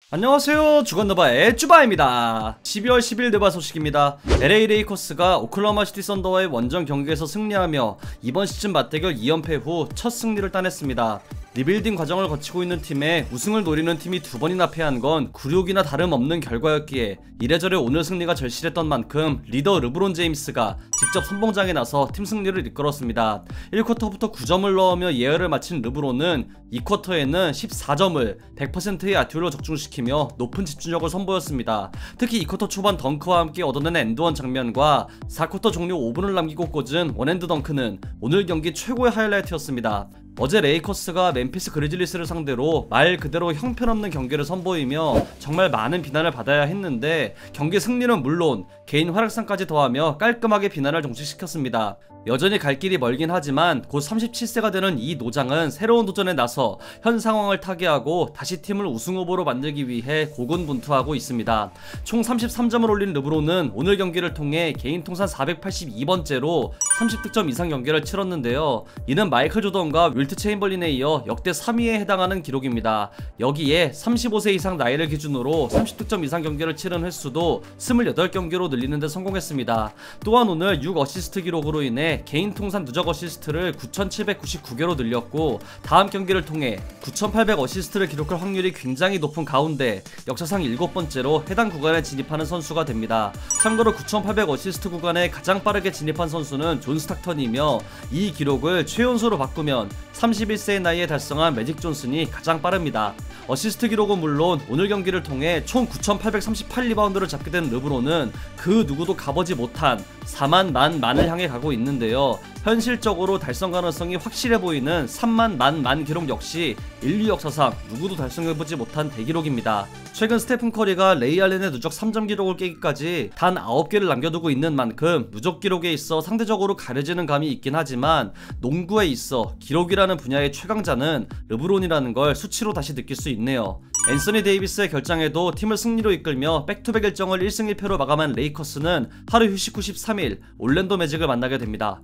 안녕하세요, 주간너바의 쭈바입니다. 12월 10일 느바 소식입니다. LA 레이커스가 오클라호마 시티 썬더와의 원정 경기에서 승리하며 이번 시즌 맞대결 2연패 후 첫 승리를 따냈습니다. 리빌딩 과정을 거치고 있는 팀에 우승을 노리는 팀이 두 번이나 패한 건 굴욕이나 다름없는 결과였기에 이래저래 오늘 승리가 절실했던 만큼 리더 르브론 제임스가 직접 선봉장에 나서 팀 승리를 이끌었습니다. 1쿼터부터 9점을 넣으며 예열을 마친 르브론은 2쿼터에는 14점을 100%의 야투로 적중시키며 높은 집중력을 선보였습니다. 특히 2쿼터 초반 덩크와 함께 얻어낸 엔드원 장면과 4쿼터 종료 5분을 남기고 꽂은 원핸드 덩크는 오늘 경기 최고의 하이라이트였습니다. 어제 레이커스가 멤피스 그리즐리스를 상대로 말 그대로 형편없는 경기를 선보이며 정말 많은 비난을 받아야 했는데 경기 승리는 물론 개인 활약상까지 더하며 깔끔하게 비난을 종식시켰습니다. 여전히 갈 길이 멀긴 하지만 곧 37세가 되는 이 노장은 새로운 도전에 나서 현 상황을 타개하고 다시 팀을 우승 후보로 만들기 위해 고군분투하고 있습니다. 총 33점을 올린 르브론은 오늘 경기를 통해 개인 통산 482번째로 30득점 이상 경기를 치렀는데요. 이는 마이클 조던과 윌트 체인벌린에 이어 역대 3위에 해당하는 기록입니다. 여기에 35세 이상 나이를 기준으로 30득점 이상 경기를 치른 횟수도 28경기로 늘리는 데 성공했습니다. 또한 오늘 6어시스트 기록으로 인해 개인 통산 누적 어시스트를 9,799개로 늘렸고 다음 경기를 통해 9,800어시스트를 기록할 확률이 굉장히 높은 가운데 역사상 7번째로 해당 구간에 진입하는 선수가 됩니다. 참고로 9,800어시스트 구간에 가장 빠르게 진입한 선수는 존 스탁턴이며 이 기록을 최연소로 바꾸면 31세의 나이에 달성한 매직 존슨이 가장 빠릅니다. 어시스트 기록은 물론 오늘 경기를 통해 총 9,838리바운드를 잡게 된 르브론은 그 누구도 가보지 못한 4만만만을 향해 가고 있는데요. 현실적으로 달성 가능성이 확실해 보이는 3만만만 기록 역시 인류 역사상 누구도 달성해보지 못한 대기록입니다. 최근 스테픈 커리가 레이 알렌의 누적 3점 기록을 깨기까지 단 9개를 남겨두고 있는 만큼 누적 기록에 있어 상대적으로 가려지는 감이 있긴 하지만 농구에 있어 기록이라는 분야의 최강자는 르브론이라는 걸 수치로 다시 느낄 수 있네요. 앤서니 데이비스의 결장에도 팀을 승리로 이끌며 백투백 일정을 1승 1패로 마감한 레이커스는 하루 휴식 후 13일 올랜도 매직을 만나게 됩니다.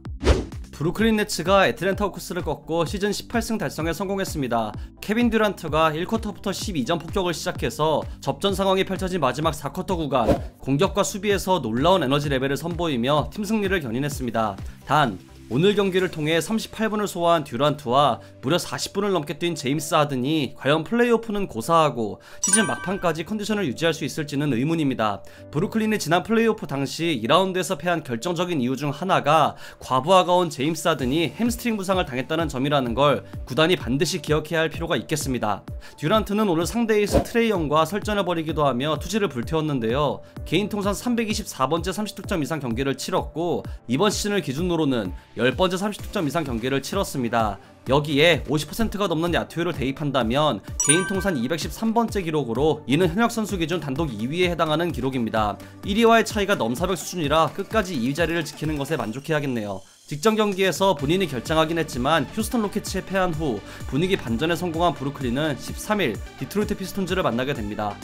브루클린 네츠가 애틀랜타 호크스를 꺾고 시즌 18승 달성에 성공했습니다. 케빈 듀란트가 1쿼터부터 12점 폭격을 시작해서 접전 상황이 펼쳐진 마지막 4쿼터 구간 공격과 수비에서 놀라운 에너지 레벨을 선보이며 팀 승리를 견인했습니다. 단 오늘 경기를 통해 38분을 소화한 듀란트와 무려 40분을 넘게 뛴 제임스 하든이 과연 플레이오프는 고사하고 시즌 막판까지 컨디션을 유지할 수 있을지는 의문입니다. 브루클린이 지난 플레이오프 당시 2라운드에서 패한 결정적인 이유 중 하나가 과부하가 온 제임스 하든이 햄스트링 부상을 당했다는 점이라는 걸 구단이 반드시 기억해야 할 필요가 있겠습니다. 듀란트는 오늘 상대 에이스 트레이 영과 설전을 벌이기도 하며 투지를 불태웠는데요. 개인 통산 324번째 30득점 이상 경기를 치렀고 이번 시즌을 기준으로는 10번째 30득점 이상 경기를 치렀습니다. 여기에 50%가 넘는 야투율을 대입한다면 개인 통산 213번째 기록으로 이는 현역 선수 기준 단독 2위에 해당하는 기록입니다. 1위와의 차이가 넘사벽 수준이라 끝까지 2위 자리를 지키는 것에 만족해야겠네요. 직전 경기에서 본인이 결장하긴 했지만 휴스턴 로켓츠에 패한 후 분위기 반전에 성공한 브루클린은 13일 디트로이트 피스톤즈를 만나게 됩니다.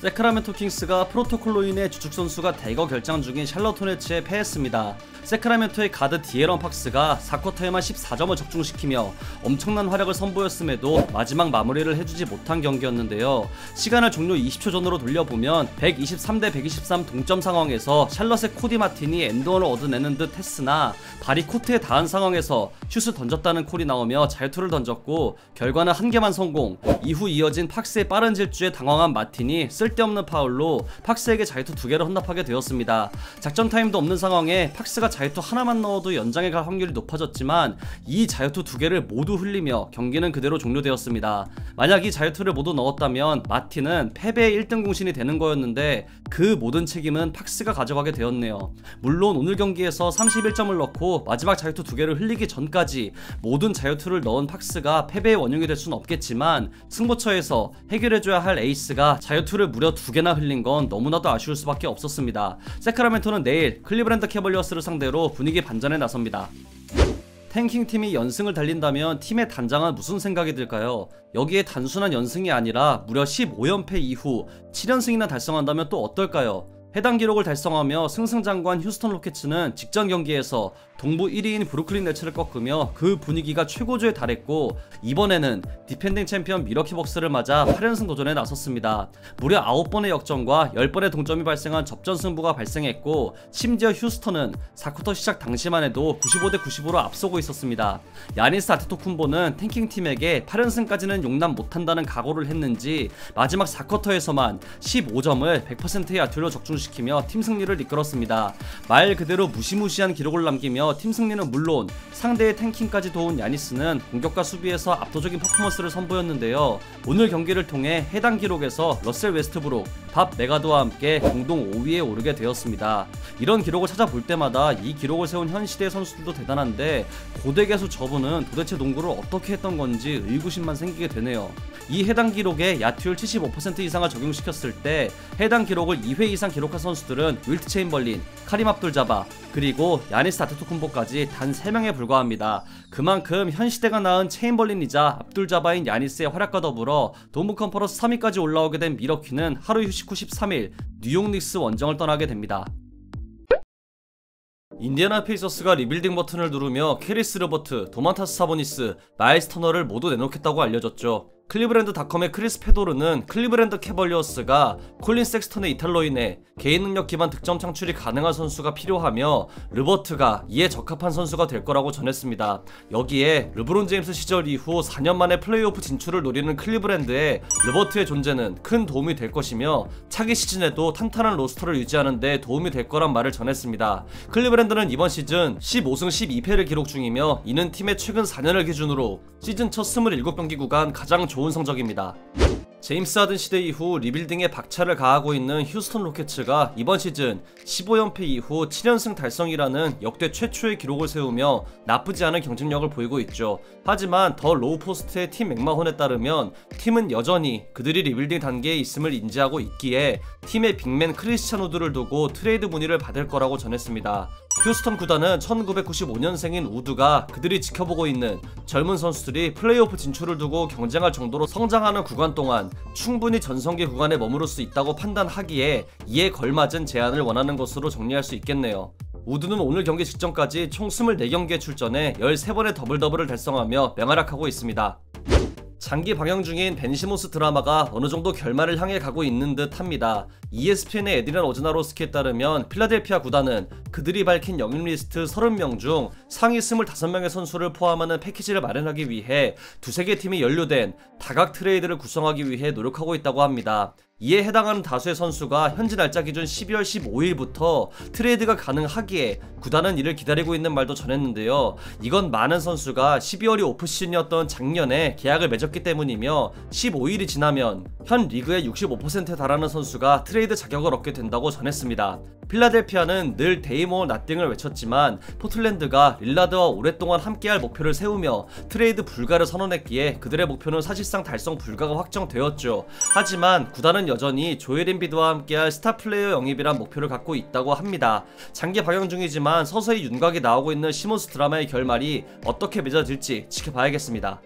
세크라멘토 킹스가 프로토콜로 인해 주축 선수가 대거 결장 중인 샬럿 호네츠에 패했습니다. 세크라멘토의 가드 디에런 팍스가 4쿼터에만 14점을 적중시키며 엄청난 활약을 선보였음에도 마지막 마무리를 해주지 못한 경기였는데요. 시간을 종료 20초 전으로 돌려보면 123대 123 동점 상황에서 샬럿의 코디 마틴이 엔드원을 얻어내는 듯 했으나 발이 코트에 닿은 상황에서 슛을 던졌다는 콜이 나오며 자유투를 던졌고 결과는 한 개만 성공. 이후 이어진 팍스의 빠른 질주에 당황한 마틴이 쓸데없는 파울로 팍스에게 자유투 2개를 헌납하게 되었습니다. 작전 타임도 없는 상황에 팍스가 자유투 하나만 넣어도 연장에 갈 확률이 높아졌지만 이 자유투 2개를 모두 흘리며 경기는 그대로 종료되었습니다. 만약 이 자유투를 모두 넣었다면 마틴은 패배의 1등 공신이 되는 거였는데 그 모든 책임은 팍스가 가져가게 되었네요. 물론 오늘 경기에서 31점을 넣고 마지막 자유투 2개를 흘리기 전까지 모든 자유투를 넣은 팍스가 패배의 원흉이 될 수는 없겠지만 승부처에서 해결해줘야 할 에이스가 자유투를 무려 2개나 흘린 건 너무나도 아쉬울 수밖에 없었습니다. 세크라멘토는 내일 클리브랜드 캐벌리어스를 상대로 분위기 반전에 나섭니다. 탱킹팀이 연승을 달린다면 팀의 단장은 무슨 생각이 들까요? 여기에 단순한 연승이 아니라 무려 15연패 이후 7연승이나 달성한다면 또 어떨까요? 해당 기록을 달성하며 승승장구한 휴스턴 로켓츠는 직전 경기에서 동부 1위인 브루클린 네츠를 꺾으며 그 분위기가 최고조에 달했고, 이번에는 디펜딩 챔피언 밀워키 벅스를 맞아 8연승 도전에 나섰습니다. 무려 9번의 역전과 10번의 동점이 발생한 접전 승부가 발생했고, 심지어 휴스턴은 4쿼터 시작 당시만 해도 95대 95로 앞서고 있었습니다. 야니스 아테토쿤보는 탱킹팀에게 8연승까지는 용납 못한다는 각오를 했는지 마지막 4쿼터에서만 15점을 100%의 야투로 적중시키며 팀 승리를 이끌었습니다. 말 그대로 무시무시한 기록을 남기며 팀 승리는 물론 상대의 탱킹까지 도운 야니스는 공격과 수비에서 압도적인 퍼포먼스를 선보였는데요. 오늘 경기를 통해 해당 기록에서 러셀 웨스트브룩, 밥 메가드와 함께 공동 5위에 오르게 되었습니다. 이런 기록을 찾아볼 때마다 이 기록을 세운 현 시대의 선수들도 대단한데, 고대 개수 저분은 도대체 농구를 어떻게 했던 건지 의구심만 생기게 되네요. 이 해당 기록에 야투율 75% 이상을 적용시켰을 때 해당 기록을 2회 이상 기록한 선수들은 윌트 체인벌린, 카림 압둘 자바, 그리고 야니스 아테토쿤보까지 단 3명에 불과합니다. 그만큼 현 시대가 낳은 체인벌린이자 압둘 자바인 야니스의 활약과 더불어 동부 컨퍼런스 3위까지 올라오게 된 밀워키는 하루 휴식 후 13일 뉴욕 닉스 원정을 떠나게 됩니다. 인디애나 페이서스가 리빌딩 버튼을 누르며 캐리스 르버트, 도만타스 사보니스, 마일스 터너를 모두 내놓겠다고 알려졌죠. 클리브랜드닷컴의 크리스 페도르는 클리브랜드 캐벌리어스가 콜린 섹스턴의 이탈로 인해 개인 능력 기반 득점 창출이 가능한 선수가 필요하며 르버트가 이에 적합한 선수가 될 거라고 전했습니다. 여기에 르브론 제임스 시절 이후 4년 만에 플레이오프 진출을 노리는 클리브랜드에 르버트의 존재는 큰 도움이 될 것이며 차기 시즌에도 탄탄한 로스터를 유지하는 데 도움이 될 거란 말을 전했습니다. 클리브랜드는 이번 시즌 15승 12패를 기록 중이며 이는 팀의 최근 4년을 기준으로 시즌 첫 27경기 구간 가장 좋은 성적입니다. 제임스 하든 시대 이후 리빌딩에 박차를 가하고 있는 휴스턴 로켓츠가 이번 시즌 15연패 이후 7연승 달성이라는 역대 최초의 기록을 세우며 나쁘지 않은 경쟁력을 보이고 있죠. 하지만 더 로우 포스트의 팀 맥마혼에 따르면 팀은 여전히 그들이 리빌딩 단계에 있음을 인지하고 있기에 팀의 빅맨 크리스찬 우드를 두고 트레이드 문의를 받을 거라고 전했습니다. 휴스턴 구단은 1995년생인 우드가 그들이 지켜보고 있는 젊은 선수들이 플레이오프 진출을 두고 경쟁할 정도로 성장하는 구간 동안 충분히 전성기 구간에 머무를 수 있다고 판단하기에 이에 걸맞은 제안을 원하는 것으로 정리할 수 있겠네요. 우드는 오늘 경기 직전까지 총 24경기에 출전해 13번의 더블더블을 달성하며 맹활약하고 있습니다. 장기 방영 중인 벤 시몬스 드라마가 어느정도 결말을 향해 가고 있는 듯 합니다. ESPN의 에드리안 오즈나로스키에 따르면 필라델피아 구단은 그들이 밝힌 영입 리스트 30명 중 상위 25명의 선수를 포함하는 패키지를 마련하기 위해 두세 개 팀이 연루된 다각 트레이드를 구성하기 위해 노력하고 있다고 합니다. 이에 해당하는 다수의 선수가 현지 날짜 기준 12월 15일부터 트레이드가 가능하기에 구단은 이를 기다리고 있는 말도 전했는데요. 이건 많은 선수가 12월이 오프시즌이었던 작년에 계약을 맺었기 때문이며 15일이 지나면 현 리그의 65%에 달하는 선수가 트레이드 자격을 얻게 된다고 전했습니다. 필라델피아는 늘 데이모 나띵을 외쳤지만 포틀랜드가 릴라드와 오랫동안 함께할 목표를 세우며 트레이드 불가를 선언했기에 그들의 목표는 사실상 달성 불가가 확정되었죠. 하지만 구단은 여전히 조엘 엠비드와 함께할 스타 플레이어 영입이란 목표를 갖고 있다고 합니다. 장기 방영 중이지만 서서히 윤곽이 나오고 있는 시몬스 드라마의 결말이 어떻게 맺어질지 지켜봐야겠습니다.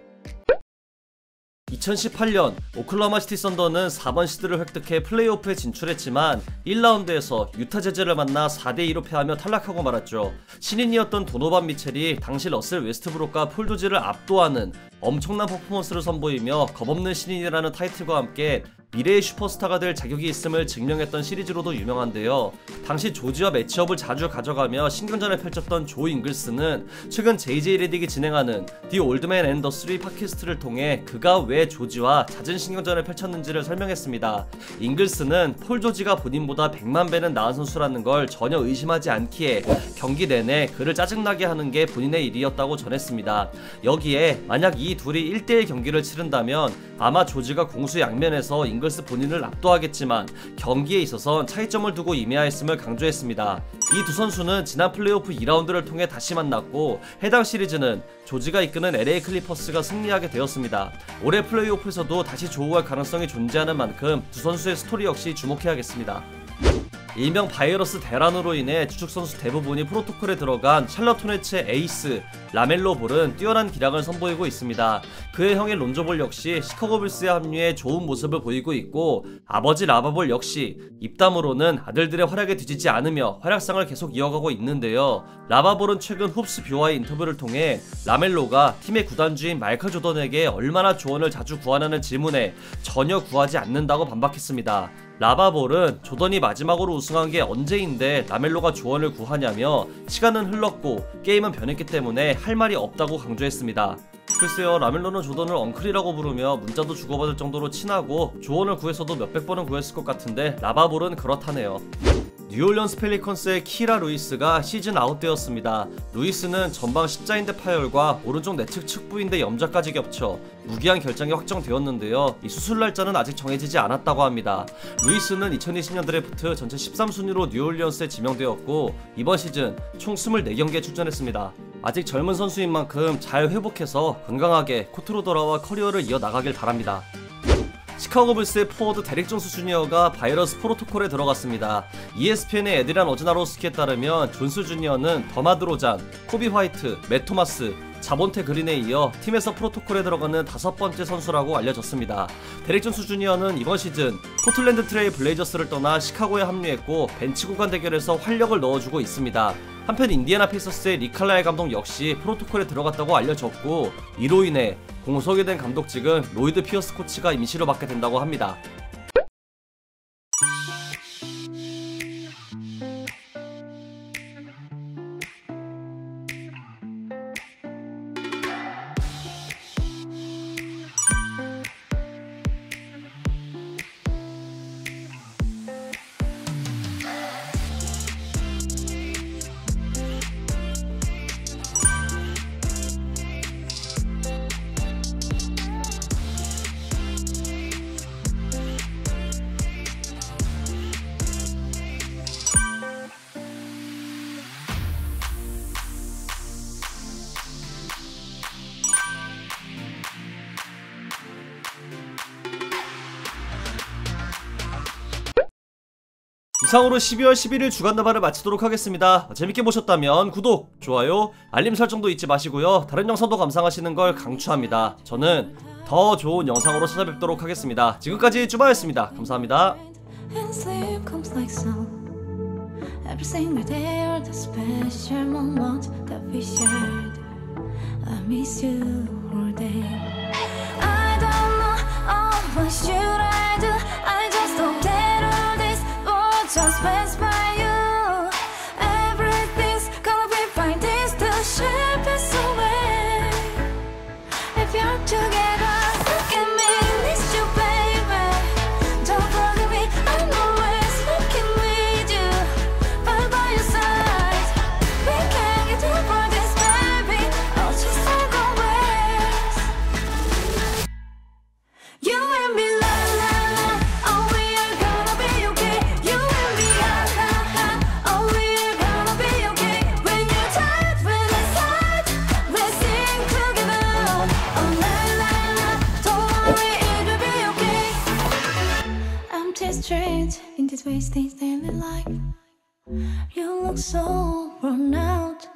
2018년 오클라호마 시티 썬더는 4번 시드를 획득해 플레이오프에 진출했지만 1라운드에서 유타 재즈를 만나 4대2로 패하며 탈락하고 말았죠. 신인이었던 도노반 미첼이 당시 러셀 웨스트브룩과 폴 조지를 압도하는 엄청난 퍼포먼스를 선보이며 겁없는 신인이라는 타이틀과 함께 미래의 슈퍼스타가 될 자격이 있음을 증명했던 시리즈로도 유명한데요. 당시 조지와 매치업을 자주 가져가며 신경전을 펼쳤던 조 잉글스는 최근 JJ 레딕이 진행하는 The Old Man and the Three 팟캐스트를 통해 그가 왜 조지와 잦은 신경전을 펼쳤는지를 설명했습니다. 잉글스는 폴 조지가 본인보다 100만 배는 나은 선수라는 걸 전혀 의심하지 않기에 경기 내내 그를 짜증나게 하는 게 본인의 일이었다고 전했습니다. 여기에 만약 이 둘이 1대1 경기를 치른다면 아마 조지가 공수 양면에서 잉글스 본인을 압도하겠지만 경기에 있어선 차이점을 두고 임해야했음을 강조했습니다. 이 두 선수는 지난 플레이오프 2라운드를 통해 다시 만났고 해당 시리즈는 조지가 이끄는 LA 클리퍼스가 승리하게 되었습니다. 올해 플레이오프에서도 다시 조우할 가능성이 존재하는 만큼 두 선수의 스토리 역시 주목해야겠습니다. 일명 바이러스 대란으로 인해 주축 선수 대부분이 프로토콜에 들어간 샬럿 호네츠의 에이스 라멜로 볼은 뛰어난 기량을 선보이고 있습니다. 그의 형인 론조 볼 역시 시카고 불스에 합류해 좋은 모습을 보이고 있고, 아버지 라바 볼 역시 입담으로는 아들들의 활약에 뒤지지 않으며 활약상을 계속 이어가고 있는데요. 라바 볼은 최근 흡스 뷰와의 인터뷰를 통해 라멜로가 팀의 구단주인 마이클 조던에게 얼마나 조언을 자주 구하냐는 질문에 전혀 구하지 않는다고 반박했습니다. 라바볼은 조던이 마지막으로 우승한 게 언제인데 라멜로가 조언을 구하냐며 시간은 흘렀고 게임은 변했기 때문에 할 말이 없다고 강조했습니다. 글쎄요, 라멜로는 조던을 엉클이라고 부르며 문자도 주고받을 정도로 친하고 조언을 구해서도 몇백 번은 구했을 것 같은데 라바볼은 그렇다네요. 뉴올리언스 펠리컨스의 키라 루이스가 시즌 아웃되었습니다. 루이스는 전방 십자인대 파열과 오른쪽 내측 측부인대 염좌까지 겹쳐 무기한 결장이 확정되었는데요. 이 수술 날짜는 아직 정해지지 않았다고 합니다. 루이스는 2020년 드래프트 전체 13순위로 뉴올리언스에 지명되었고 이번 시즌 총 24경기에 출전했습니다. 아직 젊은 선수인 만큼 잘 회복해서 건강하게 코트로 돌아와 커리어를 이어나가길 바랍니다. 시카고 불스의 포워드 데릭 존스 주니어가 바이러스 프로토콜에 들어갔습니다. ESPN의 에드리안 어즈나로스키에 따르면 존스 주니어는 더마드로잔, 코비 화이트, 맷 토마스, 자본테 그린에 이어 팀에서 프로토콜에 들어가는 5번째 선수라고 알려졌습니다. 데릭 존스 주니어는 이번 시즌 포틀랜드 트레일 블레이저스를 떠나 시카고에 합류했고 벤치 구간 대결에서 활력을 넣어주고 있습니다. 한편 인디애나 페이서스의 리칼라이 감독 역시 프로토콜에 들어갔다고 알려졌고, 이로 인해 공석이 된 감독직은 로이드 피어스 코치가 임시로 맡게 된다고 합니다. 이상으로 12월 11일 주간 나발을 마치도록 하겠습니다. 재밌게 보셨다면 구독, 좋아요, 알림 설정도 잊지 마시고요. 다른 영상도 감상하시는 걸 강추합니다. 저는 더 좋은 영상으로 찾아뵙도록 하겠습니다. 지금까지 쭈바였습니다. 감사합니다. Just pass by you. Everything's gonna be fine. This the ship is away. If you're together, look at me, miss you, baby. Don't forget me, I'm always looking with you. Right by your side. We can't get over this, baby. I'll just walk away. You and me, la la la. Oh, we are gonna be okay. You and me, ha ha ha. Oh, we are gonna be okay. When you're tired, when it's hard, we'll sing together. Oh, la la la. Don't worry, it'll be okay. I'm just strange in this wasting daily life. You look so worn out.